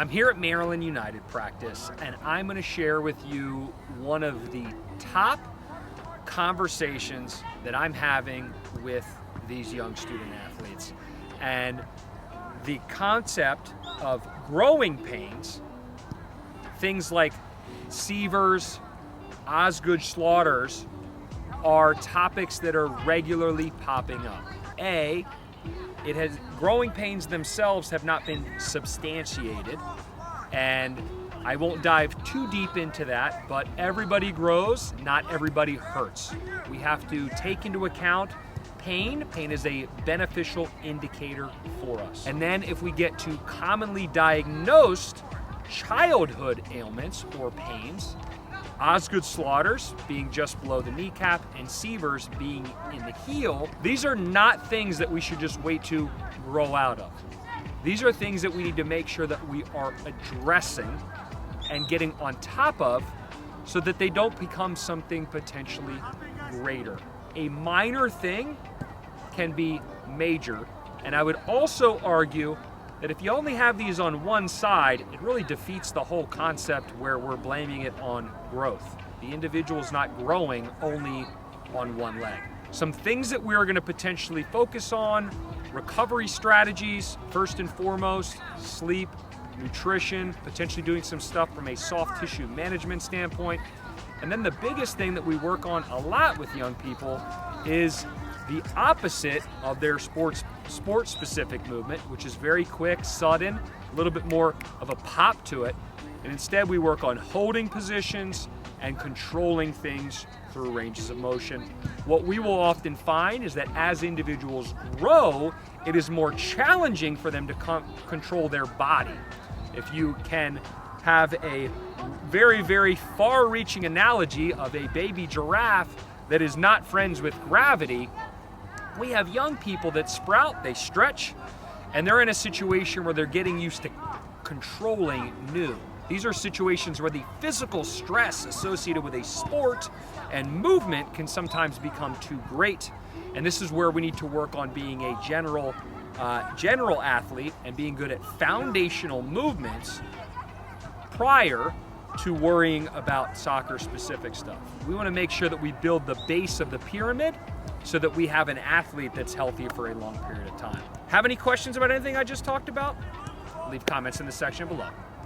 I'm here at Maryland United practice, and I'm going to share with you one of the top conversations that I'm having with these young student athletes. And the concept of growing pains, things like Severs, Osgood-Schlatters, are topics that are regularly popping up. Growing pains themselves have not been substantiated, and I won't dive too deep into that, but everybody grows, not everybody hurts. We have to take into account pain. Pain is a beneficial indicator for us. And then if we get to commonly diagnosed childhood ailments or pains, Osgood-Schlatters being just below the kneecap and Severs being in the heel, these are not things that we should just wait to grow out of. These are things that we need to make sure that we are addressing and getting on top of so that they don't become something potentially greater. A minor thing can be major, and I would also argue that if you only have these on one side, it really defeats the whole concept where we're blaming it on growth. The individual's not growing only on one leg. Some things that we're going to potentially focus on: recovery strategies, first and foremost, sleep, nutrition, potentially doing some stuff from a soft tissue management standpoint. And then the biggest thing that we work on a lot with young people is the opposite of their sport-specific movement, which is very quick, sudden, a little bit more of a pop to it. And instead we work on holding positions and controlling things through ranges of motion. What we will often find is that as individuals grow, it is more challenging for them to control their body. If you can have a very, very far-reaching analogy of a baby giraffe that is not friends with gravity, we have young people that sprout, they stretch, and they're in a situation where they're getting used to controlling new. These are situations where the physical stress associated with a sport and movement can sometimes become too great. And this is where we need to work on being a general athlete and being good at foundational movements prior to worrying about soccer-specific stuff. We want to make sure that we build the base of the pyramid so that we have an athlete that's healthy for a long period of time. Have any questions about anything I just talked about? Leave comments in the section below.